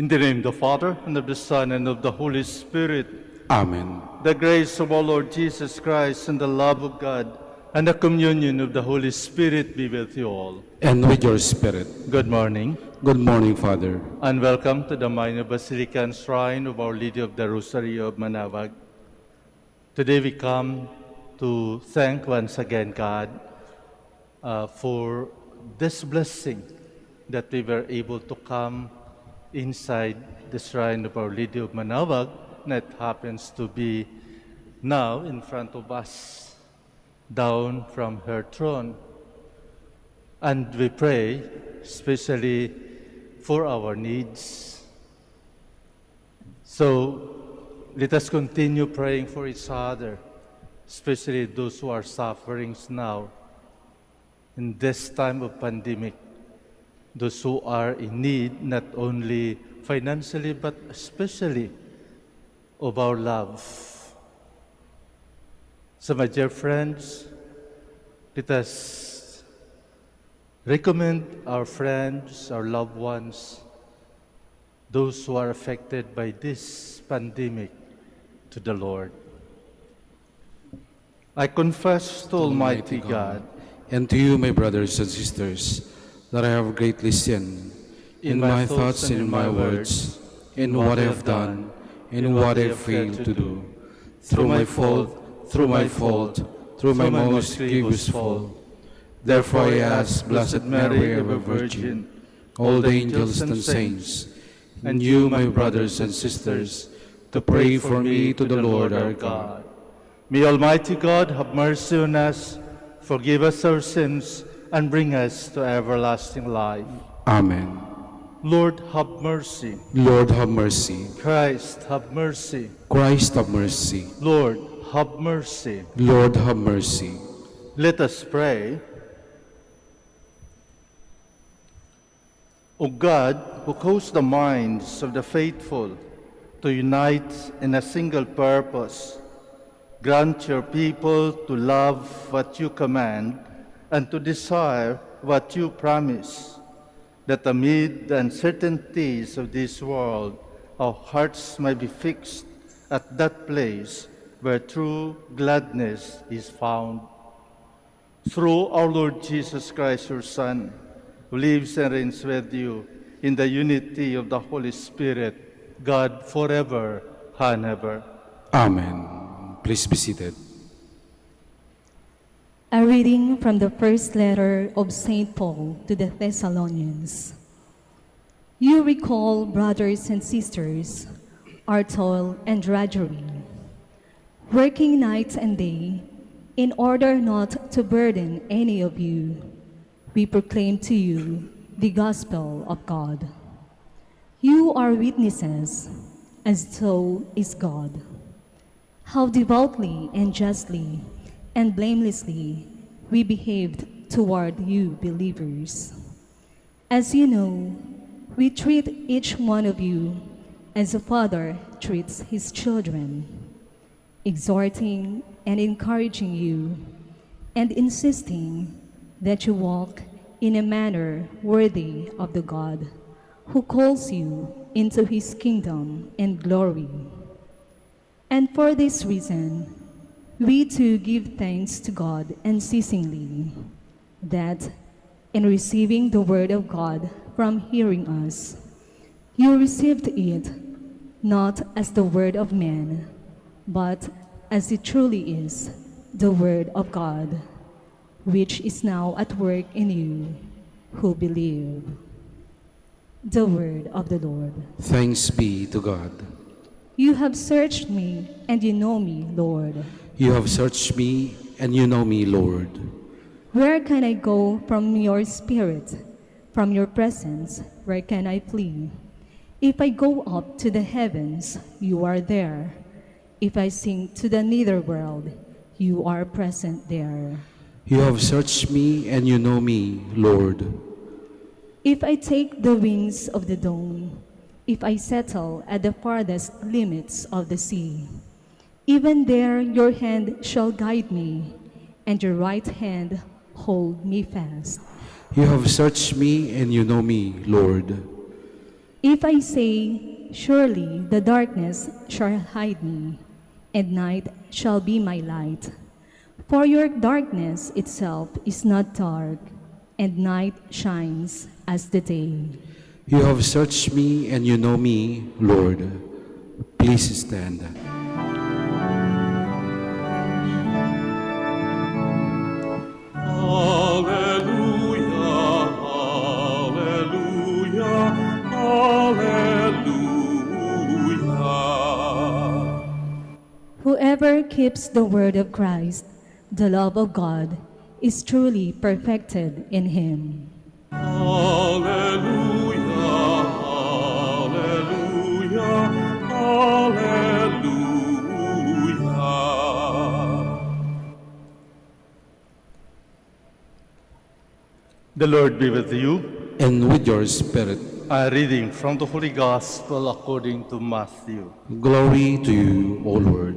In the name of the Father, and of the Son, and of the Holy Spirit. Amen. The grace of our Lord Jesus Christ, and the love of God, and the communion of the Holy Spirit be with you all. And with your spirit. Good morning, Good morning, Father. and welcome to the minor basilica and shrine of Our Lady of the Rosary of Manaoag. Today we come to thank once again God for this blessing that we were able to come inside the shrine of Our Lady of Manaoag, that happens to be now in front of us, down from her throne. And we pray especially for our needs. So let us continue praying for each other, especially those who are suffering now in this time of pandemic, those who are in need not only financially but especially of our love. So my dear friends, let us recommend our friends, our loved ones, those who are affected by this pandemic, to the Lord. I confess to Almighty God And to you, my brothers and sisters, that I have greatly sinned in my thoughts and in my words, in what I have done, in what I have failed to do, through my fault, through my most grievous fault. Therefore I ask Blessed Mary, ever Virgin, all the angels and saints, and you, my brothers and sisters, to pray for me to the Lord our God. May Almighty God have mercy on us, forgive us our sins, and bring us to everlasting life. Amen. Lord, have mercy. Lord, have mercy. Christ, have mercy. Christ, have mercy. Lord, have mercy. Lord, have mercy. Let us pray. O God, who caused the minds of the faithful to unite in a single purpose, grant your people to love what you command and to desire what you promise, that amid the uncertainties of this world, our hearts may be fixed at that place where true gladness is found. Through our Lord Jesus Christ, your Son, who lives and reigns with you in the unity of the Holy Spirit, God forever and ever. Amen. Please be seated. A reading from the first letter of St. Paul to the Thessalonians. You recall, brothers and sisters, our toil and drudgery, working night and day, in order not to burden any of you. We proclaim to you the gospel of God. You are witnesses, as so is God, how devoutly and justly and blamelessly we behaved toward you believers. As you know, we treat each one of you as a father treats his children, exhorting and encouraging you, and insisting that you walk in a manner worthy of the God who calls you into his kingdom and glory. And for this reason, we too give thanks to God unceasingly, that in receiving the word of God from hearing us, you received it not as the word of man, but as it truly is, the word of God, which is now at work in you who believe. The word of the Lord. Thanks be to God. You have searched me, and you know me, Lord. You have searched me, and you know me, Lord. Where can I go from your spirit? From your presence, where can I flee? If I go up to the heavens, you are there. If I sink to the netherworld, you are present there. You have searched me, and you know me, Lord. If I take the wings of the dawn, if I settle at the farthest limits of the sea, even there your hand shall guide me, and your right hand hold me fast. You have searched me, and you know me, Lord. If I say, surely the darkness shall hide me, and night shall be my light. For your darkness itself is not dark, and night shines as the day. You have searched me and you know me, Lord. Please stand. Hallelujah, hallelujah, hallelujah. Whoever keeps the word of Christ, the love of God, is truly perfected in him. Hallelujah, hallelujah, hallelujah. The Lord be with you. And with your spirit, A reading from the Holy Gospel according to Matthew. glory to you, O Lord.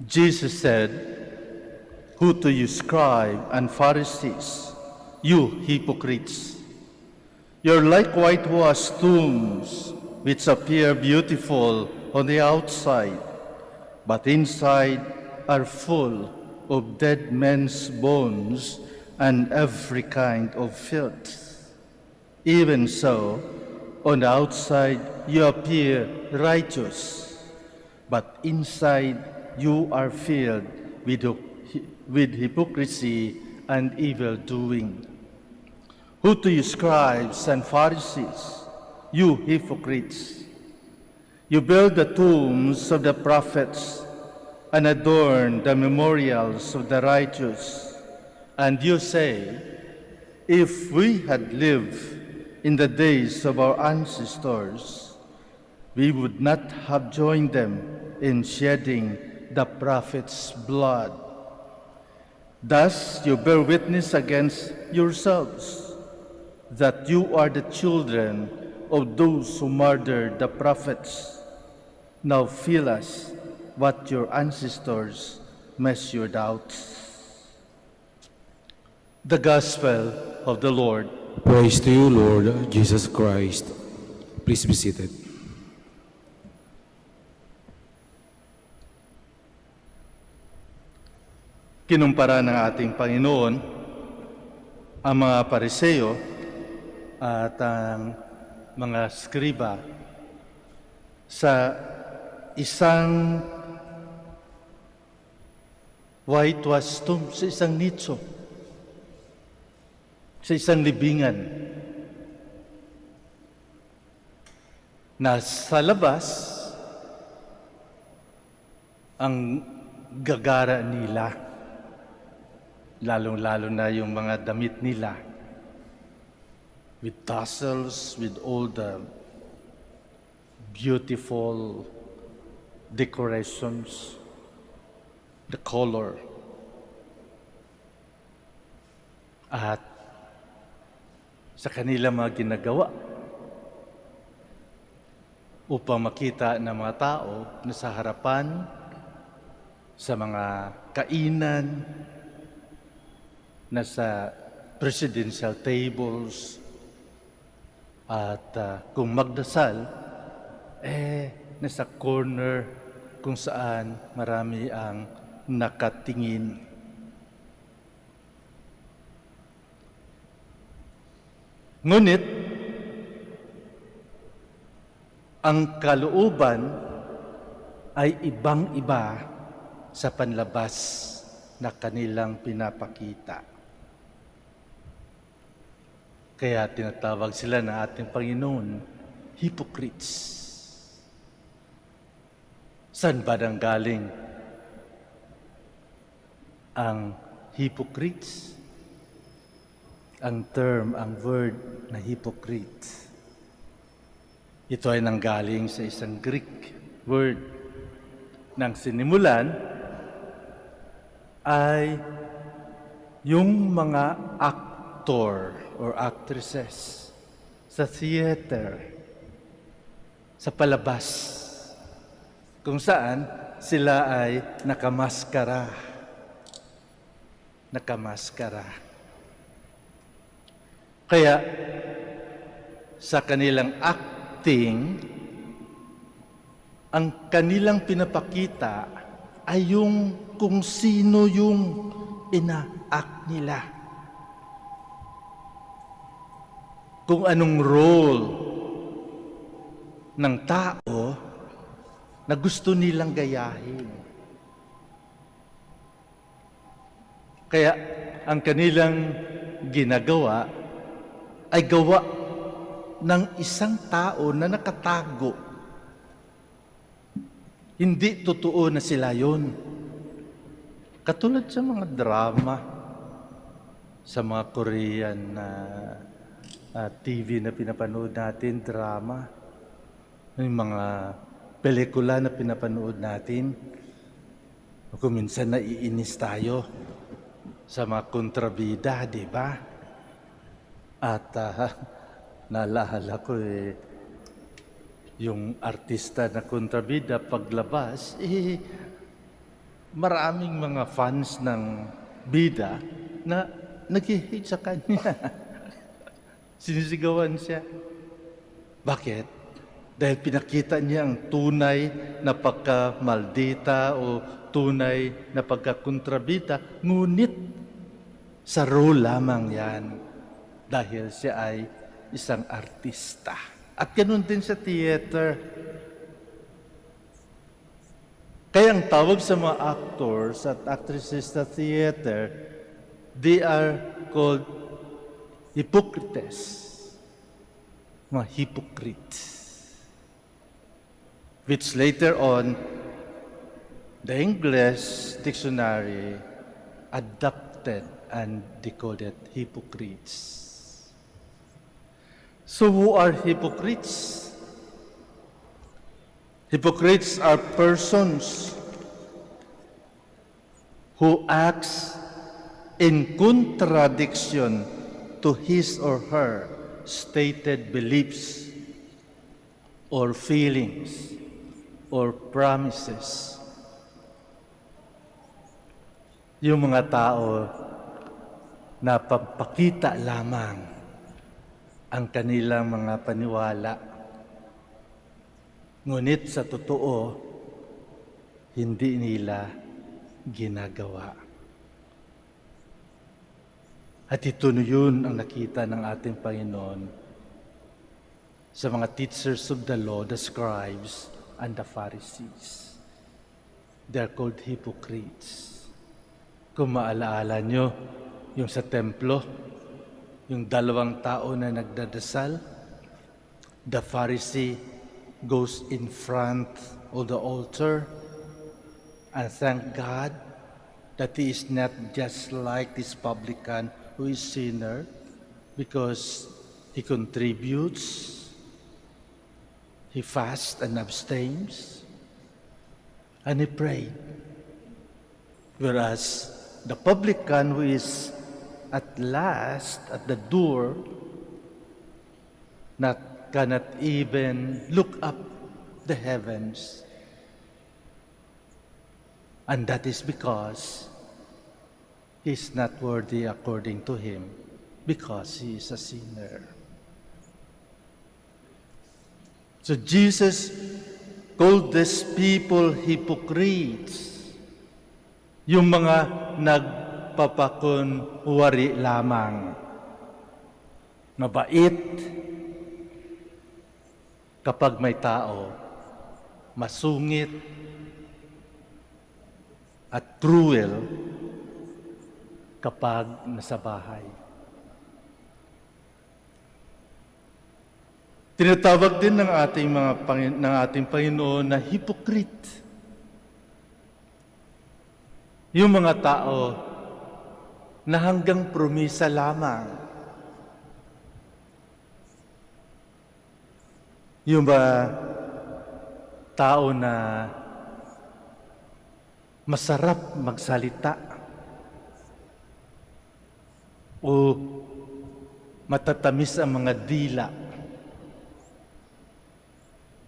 Jesus said, "Who to you, scribes and Pharisees, you hypocrites? You're like whitewashed tombs, which appear beautiful on the outside, but inside are full of dead men's bones and every kind of filth. Even so, on the outside you appear righteous, but inside you are filled with hypocrisy and evil doing. Who to you, scribes and Pharisees, you hypocrites? You build the tombs of the prophets and adorn the memorials of the righteous, and you say, if we had lived in the days of our ancestors, we would not have joined them in shedding the prophets' blood. Thus you bear witness against yourselves that you are the children of those who murdered the prophets. Now feel us what your ancestors measured out." The Gospel of the Lord. Praise to you, Lord Jesus Christ. Please be seated. Kinumpara ng ating Panginoon ang mga Pariseo at ang mga skriba sa isang whitewashed tomb, sa isang nicho, sa isang libingan. Nasa labas, ang gagara nila, lalong-lalo na yung mga damit nila, with tassels, with all the beautiful decorations, the color. At sa kanila mga ginagawa upang makita ng mga tao na sa harapan, sa mga kainan, nasa presidential tables, at kung magdasal, nasa corner kung saan marami ang nakatingin. Ngunit, ang kalooban ay ibang-iba sa panlabas na kanilang pinapakita. Kaya tinatawag sila ng ating Panginoon, hypocrites. Saan ba nanggaling ang hypocrites? Ang term, ang word na hypocrite. Ito ay nanggaling sa isang Greek word. Nang sinimulan ay yung mga actor or actresses sa theater, sa palabas, kung saan sila ay nakamaskara. Nakamaskara. Kaya sa kanilang acting, ang kanilang pinapakita ay yung kung sino yung ina-act nila. Kung anong role ng tao na gusto nilang gayahin. Kaya ang kanilang ginagawa ay gawa ng isang tao na nakatago. Hindi totoo na sila yun. Katulad sa mga drama, sa mga Korean na TV na pinapanood natin, drama, yung mga pelikula na pinapanood natin, kung minsan naiinis tayo sa mga kontrabida, di ba? At naalala ko yung artista na kontrabida paglabas, maraming mga fans ng bida na nag-hate sa kanya. Sinisigawan siya. Bakit? Dahil pinakita niya ang tunay na pagkamaldita o tunay na pagkakontrabida, ngunit sa role lamang yan dahil siya ay isang artista. At ganoon din sa theater. Kaya ang tawag sa mga actors at actresses sa theater, they are called hypocrites. Mga hypocrites. Which later on, the English dictionary adopted and they called it hypocrites. So who are hypocrites? Hypocrites are persons who acts in contradiction to his or her stated beliefs or feelings or promises. Yung mga tao na pagpakita lamang ang kanilang mga paniwala. Ngunit sa totoo, hindi nila ginagawa. At ito yun ang nakita ng ating Panginoon sa mga teachers of the law, the scribes, and the Pharisees. They are called hypocrites. Kung maalaala nyo, yung sa templo, yung dalawang tao na nagdadasal, the Pharisee goes in front of the altar and thank God that he is not just like this publican who is sinner because he contributes, he fasts and abstains, and he prayed. Whereas the publican who is at last at the door cannot even look up the heavens. And that is because he is not worthy according to him, because he is a sinner. So Jesus called these people hypocrites, yung mga nagpapakunwari lamang, mabait kapag may tao, masungit at cruel kapag nasa bahay. Tinatawag din ng ating Panginoon na hypocrite. Yung mga tao na hanggang promisa lamang. Yung ba tao na masarap magsalita o matatamis ang mga dila,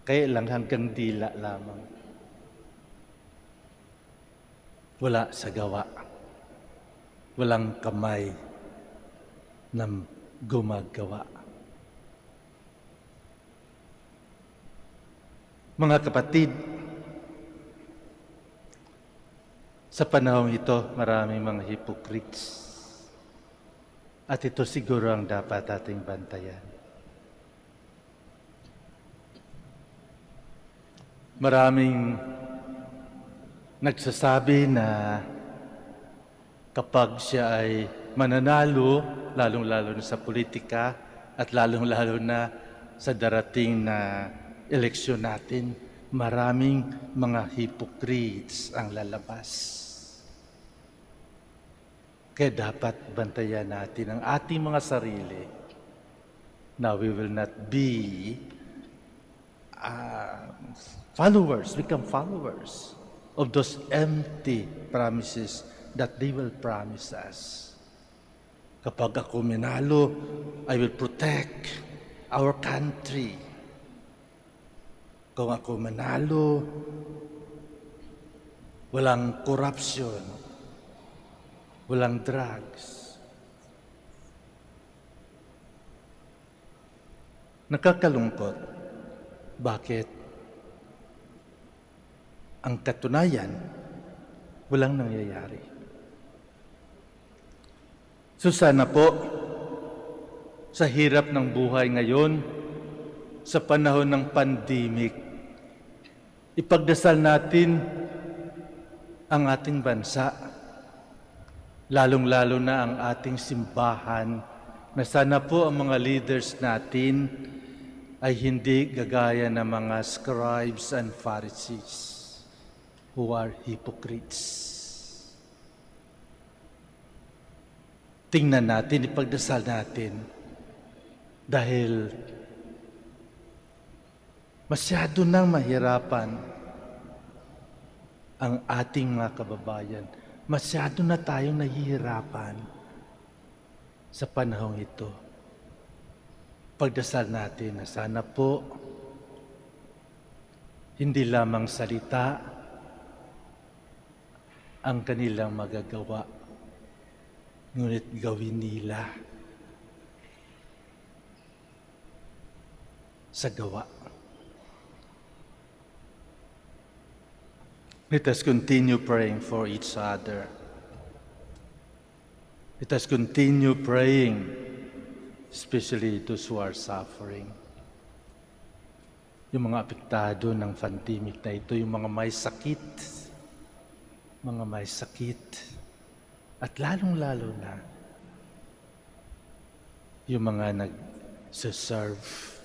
kaya lang hanggang dila lamang. Wala sa gawa. Walang kamay na gumagawa. Mga kapatid, sa panahong ito, maraming mga hypocrites. At ito siguro ang dapat ating bantayan. Maraming nagsasabi na kapag siya ay mananalo, lalong-lalo na sa politika at lalong-lalo na sa darating na eleksyon natin, maraming mga hypocrites ang lalabas. Kaya dapat bantayan natin ang ating mga sarili na we will not be become followers of those empty promises that they will promise us. Kapag ako manalo, I will protect our country. Kung ako manalo, walang corruption, walang drugs. Nakakalungkot. Bakit? Ang katunayan, walang nangyayari. So sana po, sa hirap ng buhay ngayon, sa panahon ng pandemic, ipagdasal natin ang ating bansa, lalong-lalo na ang ating simbahan, na sana po ang mga leaders natin ay hindi gagaya ng mga scribes and Pharisees who are hypocrites. Tingnan natin, ipagdasal natin, dahil masyado nang mahirapan ang ating mga kababayan. Masyado na tayong nahihirapan sa panahong ito. Pagdasal natin na sana po hindi lamang salita ang kanilang magagawa, ngunit gawin nila sa gawa. Let us continue praying for each other. Let us continue praying, especially those who are suffering. Yung mga apektado ng pandemic na ito, yung mga may sakit, at lalong-lalo na yung mga nag-serve,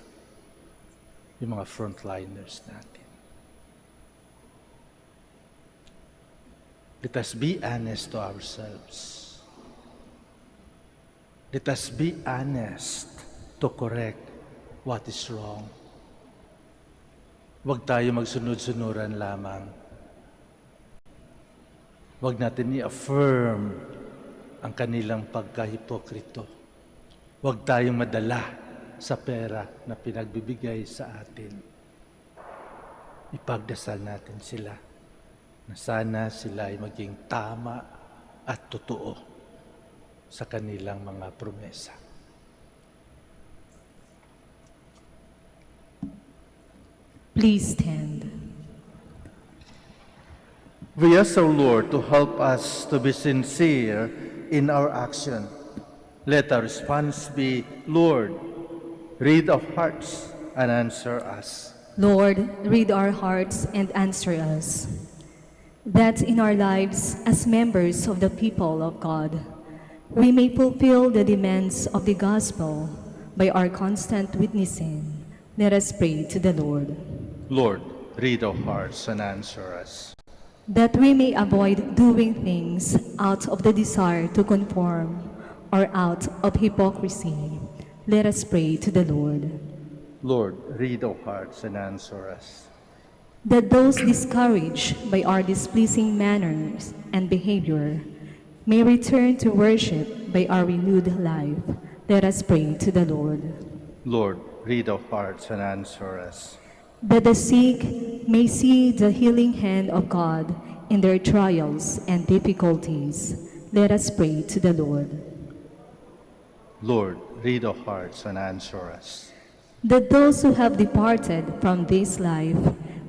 yung mga frontliners natin. Let us be honest to ourselves. Let us be honest to correct what is wrong. Huwag tayo magsunod-sunuran lamang. Huwag natin i-affirm ang kanilang pagkahipokrito. Huwag tayong madala sa pera na pinagbibigay sa atin. Ipagdasal natin sila na sana sila ay maging tama at totoo sa kanilang mga promesa. Please stand. We ask our Lord to help us to be sincere in our action. Let our response be, Lord, read our hearts and answer us. Lord, read our hearts and answer us, that in our lives as members of the people of God, we may fulfill the demands of the gospel by our constant witnessing. Let us pray to the Lord. Lord, read our hearts and answer us. That we may avoid doing things out of the desire to conform or out of hypocrisy. Let us pray to the Lord. Lord, read our hearts and answer us. That those discouraged by our displeasing manners and behavior may return to worship by our renewed life. Let us pray to the Lord. Lord, read our hearts and answer us. That the sick may see the healing hand of God in their trials and difficulties. Let us pray to the Lord. Lord, read our hearts and answer us. That those who have departed from this life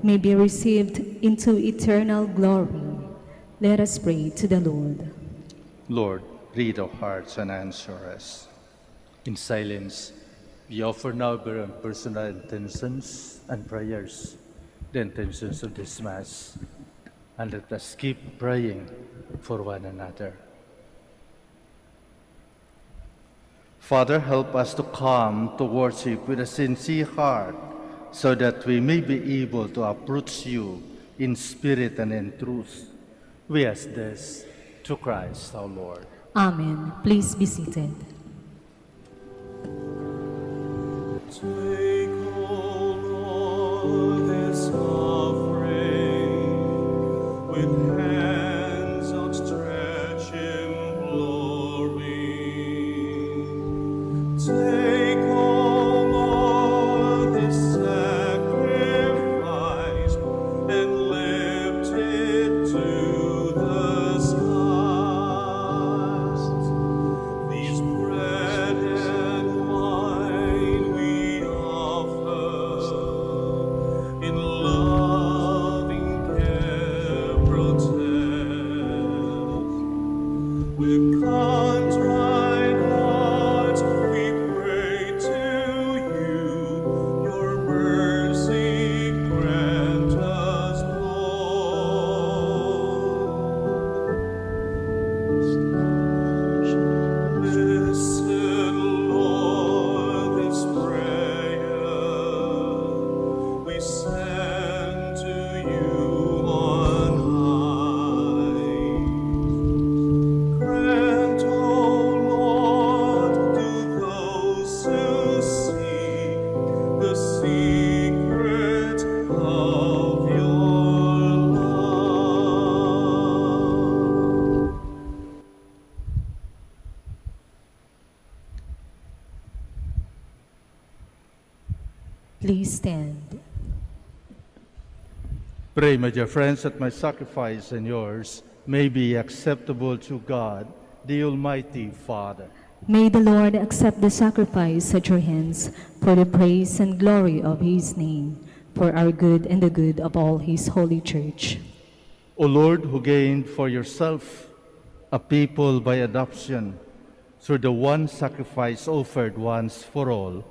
may be received into eternal glory. Let us pray to the Lord. Lord, read our hearts and answer us. In silence, we offer now our personal intentions and prayers, the intentions of this Mass, and let us keep praying for one another. Father, help us to come to worship with a sincere heart, so that we may be able to approach you in spirit and in truth. We ask this through Christ our Lord. Amen. Please be seated. Take, O Lord, this offering with hands outstretched in glory. Take, O Lord, this sacrifice and lift it to the skies. These bread and wine we offer in loving care protect. With contrite hearts we pray to you, your mercy grant us, Lord. Listen, Lord, this prayer we send to you on high. Grant, O Lord, to those who seek the secret of your love. Please stand. Pray, my dear friends, that my sacrifice and yours may be acceptable to God, the Almighty Father. May the Lord accept the sacrifice at your hands for the praise and glory of his name, for our good and the good of all his holy church. O Lord, who gained for yourself a people by adoption through the one sacrifice offered once for all,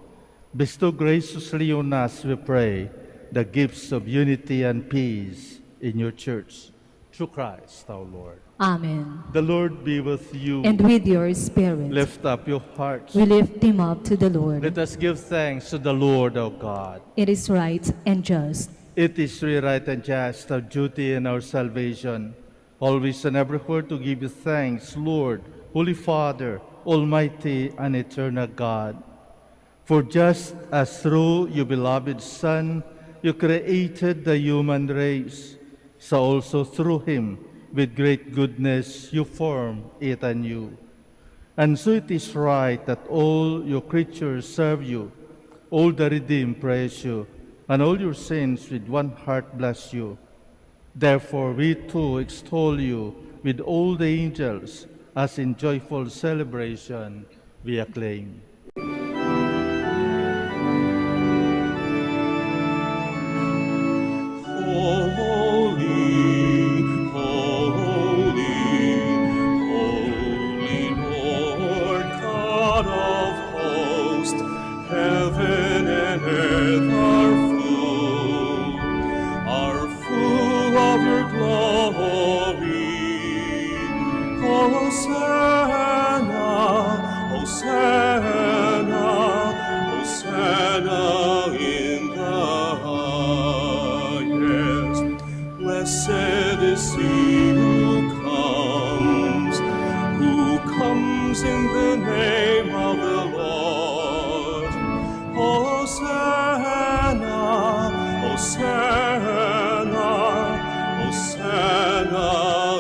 bestow graciously on us, we pray, the gifts of unity and peace in your church, through Christ our Lord. Amen. The Lord be with you. And with your spirit, Lift up your hearts. we lift him up to the Lord. Let us give thanks to the Lord our God. It is right and just. It is really right and just, our duty and our salvation, always and everywhere to give you thanks, Lord, Holy Father, Almighty and eternal God. For just as through your beloved Son you created the human race, so also through him, with great goodness, you form it anew. And so it is right that all your creatures serve you, all the redeemed praise you, and all your saints with one heart bless you. Therefore we too extol you with all the angels, as in joyful celebration we acclaim. Holy, holy, holy Lord God of hosts, heaven and earth are full of your glory. Hosanna, Hosanna, Hosanna in the highest. Blessed is he who comes in the name of the Lord. Hosanna, Hosanna, Hosanna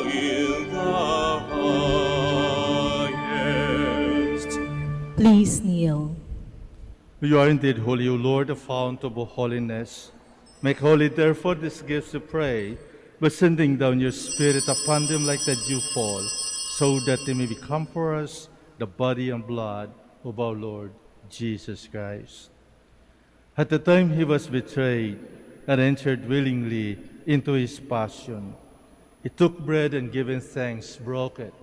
in the highest. Please kneel. You are indeed holy, O Lord, the fount of all holiness. Make holy, therefore, these gifts, we pray, by sending down your Spirit upon them like the dew fall, so that they may become for us the body and blood of our Lord Jesus Christ. At the time he was betrayed and entered willingly into his passion, he took bread and giving thanks, broke it,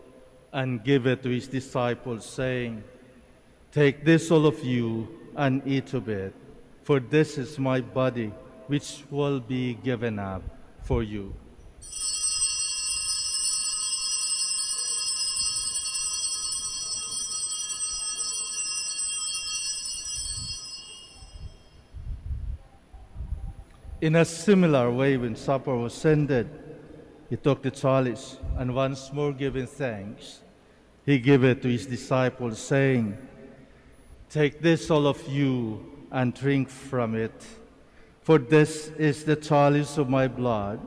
and gave it to his disciples, saying, "Take this, all of you, and eat of it, for this is my body, which will be given up for you." In a similar way, when supper was ended, he took the chalice, and once more giving thanks, he gave it to his disciples, saying, "Take this, all of you, and drink from it, for this is the chalice of my blood,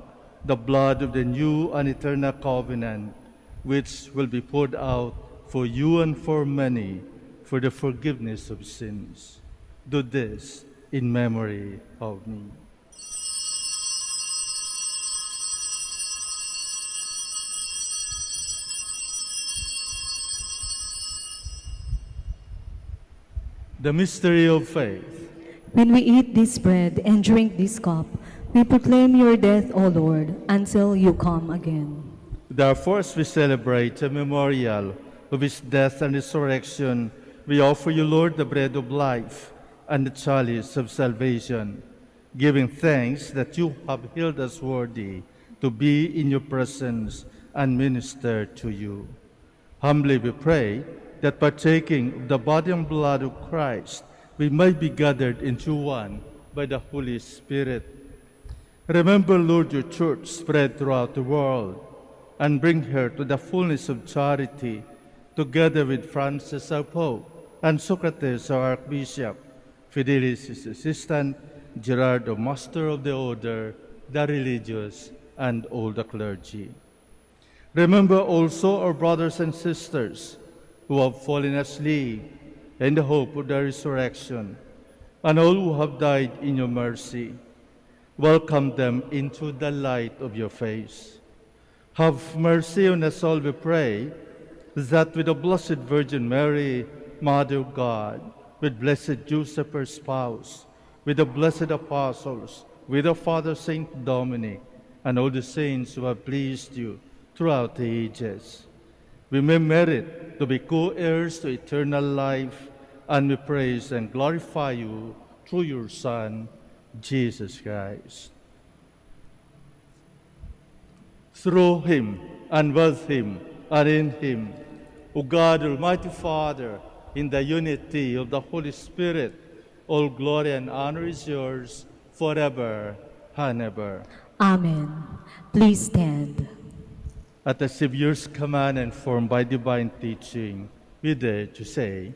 the blood of the new and eternal covenant, which will be poured out for you and for many for the forgiveness of sins. Do this in memory of me." The mystery of faith. When we eat this bread and drink this cup, we proclaim your death, O Lord, until you come again. Therefore, as we celebrate a memorial of his death and resurrection, we offer you, Lord, the bread of life and the chalice of salvation, giving thanks that you have held us worthy to be in your presence and minister to you. Humbly we pray that partaking of the body and blood of Christ, we might be gathered into one by the Holy Spirit. Remember, Lord, your church spread throughout the world, and bring her to the fullness of charity, together with Francis our Pope, and Socrates our Archbishop, Fidelis his assistant, Gerard the Master of the Order, the religious, and all the clergy. Remember also our brothers and sisters who have fallen asleep in the hope of the resurrection, and all who have died in your mercy. Welcome them into the light of your face. Have mercy on us all, we pray, that with the Blessed Virgin Mary, Mother of God, with blessed Joseph, her spouse, with the blessed apostles, with our Father Saint Dominic, and all the saints who have pleased you throughout the ages, we may merit to be co-heirs to eternal life, and we praise and glorify you through your Son, Jesus Christ. Through him, and with him, and in him, O God, Almighty Father, in the unity of the Holy Spirit, all glory and honor is yours forever and ever. Amen. Please stand. At the Savior's command and formed by divine teaching, we dare to say,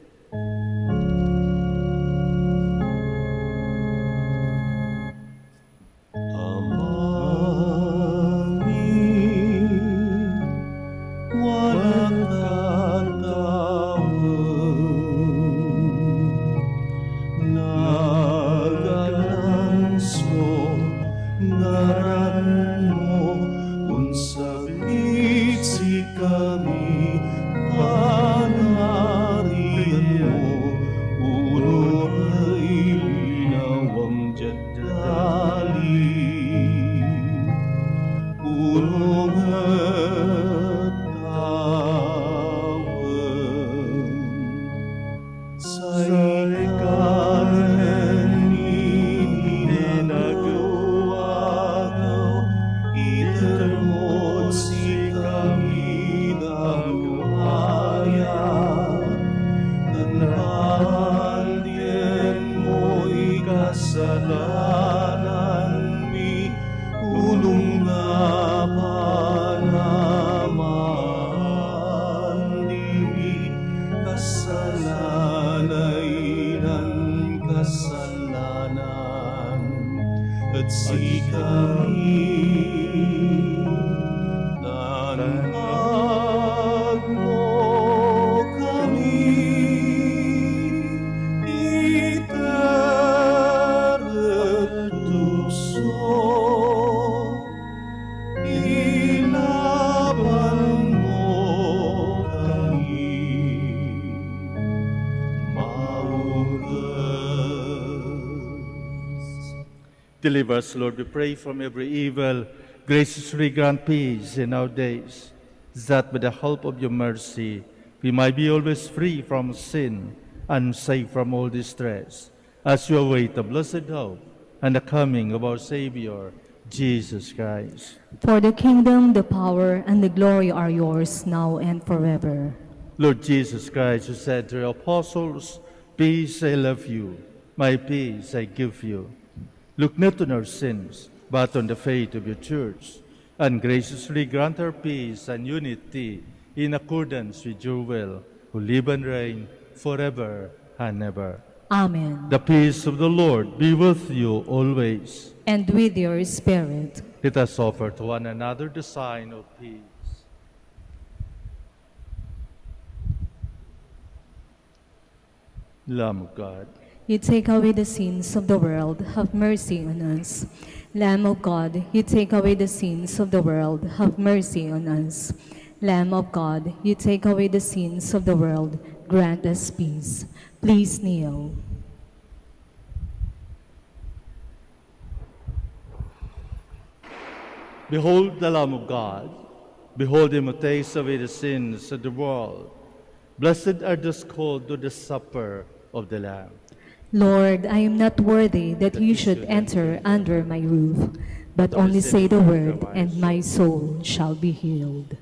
Deliver us, Lord, we pray, from every evil. Graciously grant peace in our days, that by the help of your mercy we might be always free from sin and safe from all distress, as we await the blessed hope and the coming of our Savior, Jesus Christ. For the kingdom, the power, and the glory are yours now and forever. Lord Jesus Christ, who said to your apostles, "Peace I leave you, my peace I give you," look not on our sins, but on the faith of your church, and graciously grant her peace and unity in accordance with your will, who live and reign forever and ever. Amen. The peace of the Lord be with you always. And with your spirit. Let us offer to one another the sign of peace. Lamb of God, You take away the sins of the world, have mercy on us. Lamb of God, you take away the sins of the world, have mercy on us. Lamb of God, you take away the sins of the world, grant us peace. Please kneel. behold the Lamb of God. Behold him who takes away the sins of the world. Blessed are those called to the supper of the Lamb. Lord, I am not worthy that you should enter under my roof, but only say the word, and my soul shall be healed.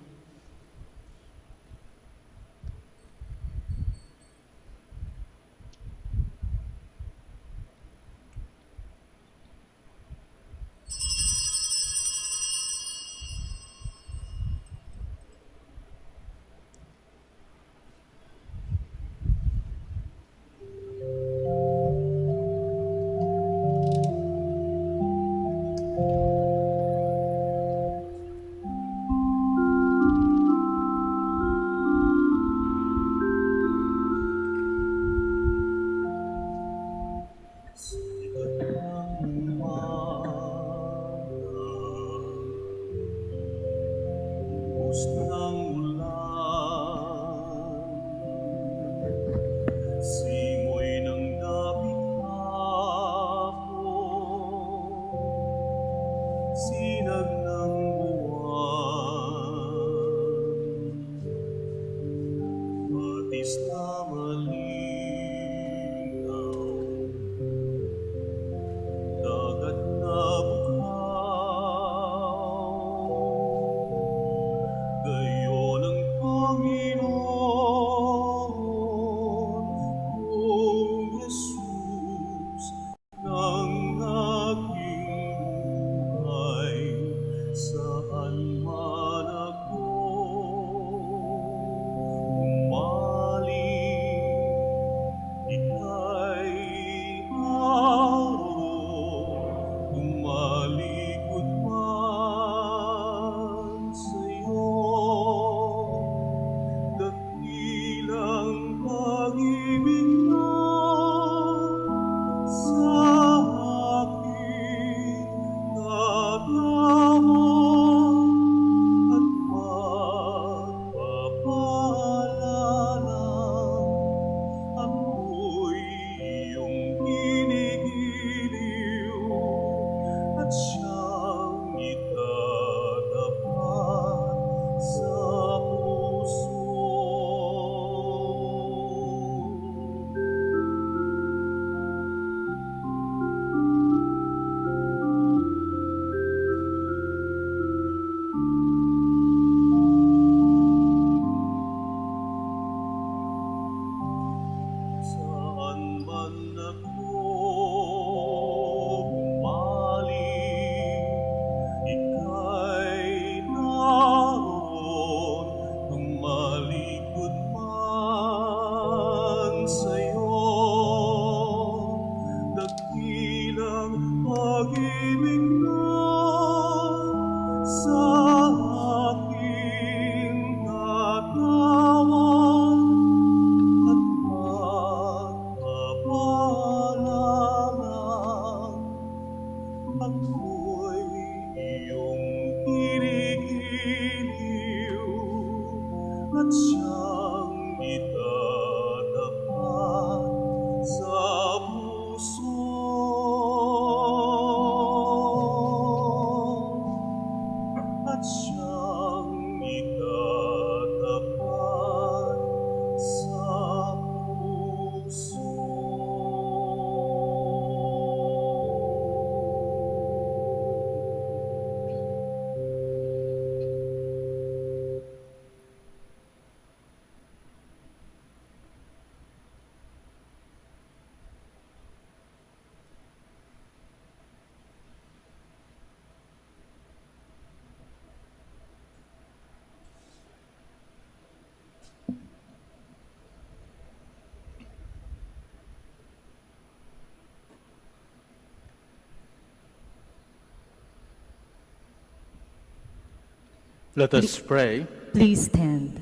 Let us pray. Please stand.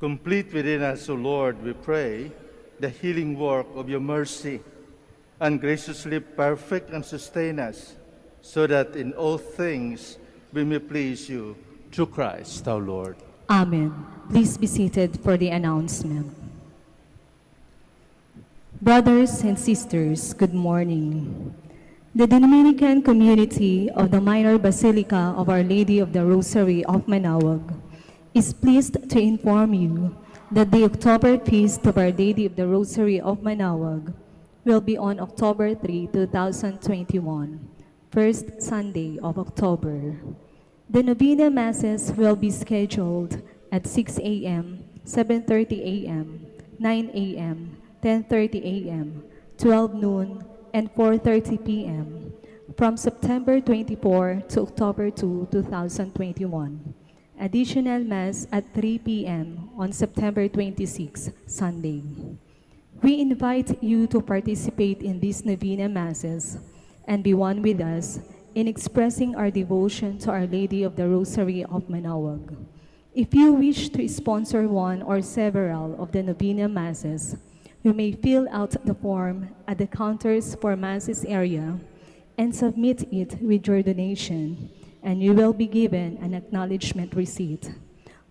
Complete within us, O Lord, we pray, the healing work of your mercy, and graciously perfect and sustain us, so that in all things we may please you, through Christ our Lord. Amen. Please be seated for the announcement. Brothers and sisters, good morning. The Dominican community of the Minor Basilica of Our Lady of the Rosary of Manaoag is pleased to inform you that the October Feast of Our Lady of the Rosary of Manaoag will be on October 3, 2021, first Sunday of October. The Novena Masses will be scheduled at 6 a.m., 7:30 a.m., 9 a.m., 10:30 a.m., 12 noon, and 4:30 p.m. from September 24 to October 2, 2021. Additional Mass at 3 p.m. on September 26, Sunday. We invite you to participate in these Novena Masses and be one with us in expressing our devotion to Our Lady of the Rosary of Manaoag. If you wish to sponsor one or several of the Novena Masses, you may fill out the form at the counters for Masses area and submit it with your donation, and you will be given an acknowledgement receipt.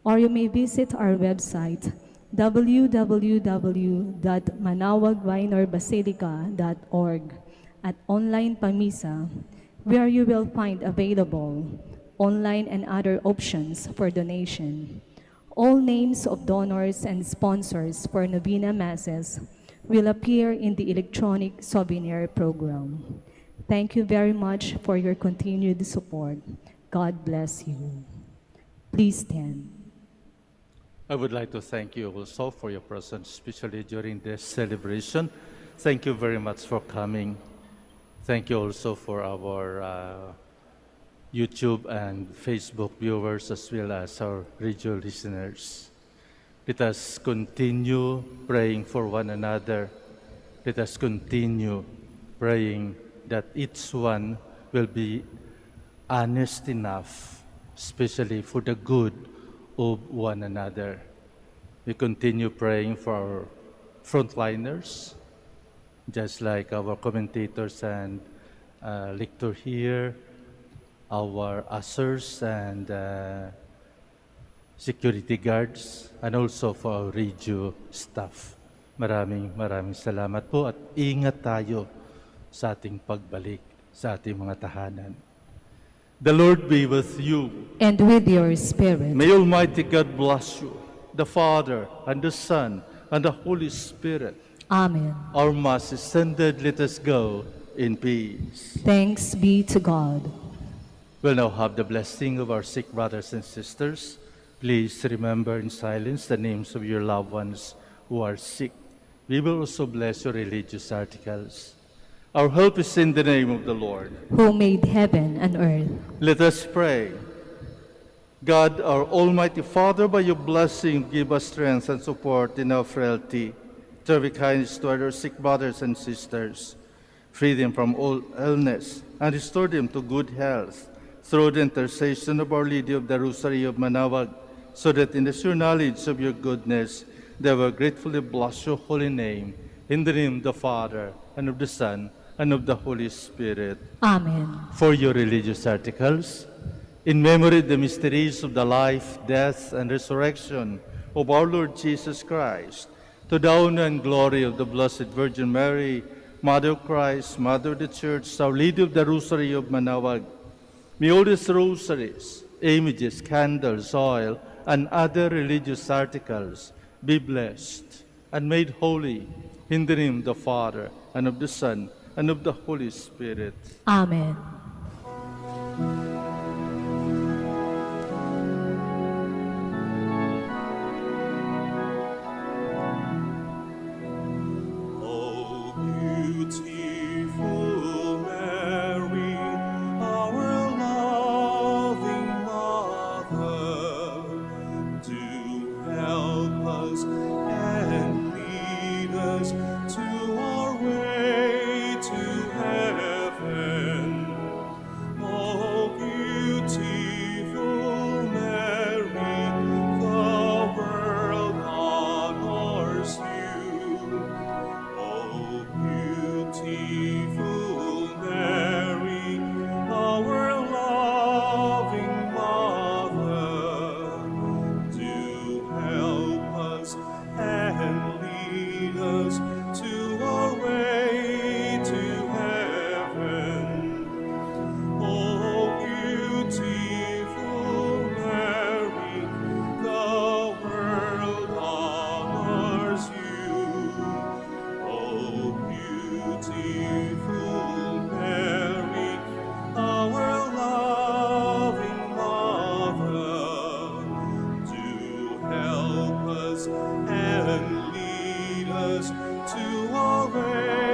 Or you may visit our website, www.manaoagminorbasilica.org, at Online Pamisa, where you will find available online and other options for donation. All names of donors and sponsors for Novena Masses will appear in the electronic souvenir program. Thank you very much for your continued support. God bless you. Please stand. I would like to thank you also for your presence, especially during this celebration. Thank you very much for coming. Thank you also for our YouTube and Facebook viewers, as well as our radio listeners. Let us continue praying for one another. Let us continue praying that each one will be honest enough, especially for the good of one another. We continue praying for our frontliners, just like our commentators and lector here, our ushers and security guards, and also for our radio staff. Maraming salamat po at ingat tayo sa ating pagbalik sa ating mga tahanan. The Lord be with you. And with your spirit. May Almighty God bless you, the Father and the Son and the Holy Spirit. Amen. Our Mass is ended. Let us go in peace. Thanks be to God. We'll now have the blessing of our sick brothers and sisters. Please remember in silence the names of your loved ones who are sick. We will also bless your religious articles. Our help is in the name of the Lord, who made heaven and earth. Let us pray. God, our Almighty Father, by your blessing, give us strength and support in our frailty. Show kindness to our sick brothers and sisters. Free them from all illness and restore them to good health through the intercession of Our Lady of the Rosary of Manaoag, so that in the sure knowledge of your goodness, they will gratefully bless your holy name. In the name of the Father, and of the Son, and of the Holy Spirit. Amen. For your religious articles, in memory of the mysteries of the life, death, and resurrection of our Lord Jesus Christ, to the honor and glory of the Blessed Virgin Mary, Mother of Christ, Mother of the Church, Our Lady of the Rosary of Manaoag, may all these rosaries, images, candles, oil, and other religious articles be blessed and made holy in the name of the Father, and of the Son, and of the Holy Spirit. Amen. O beautiful Mary, our loving Mother, do help us and lead us to our way to heaven. O beautiful us and lead us to our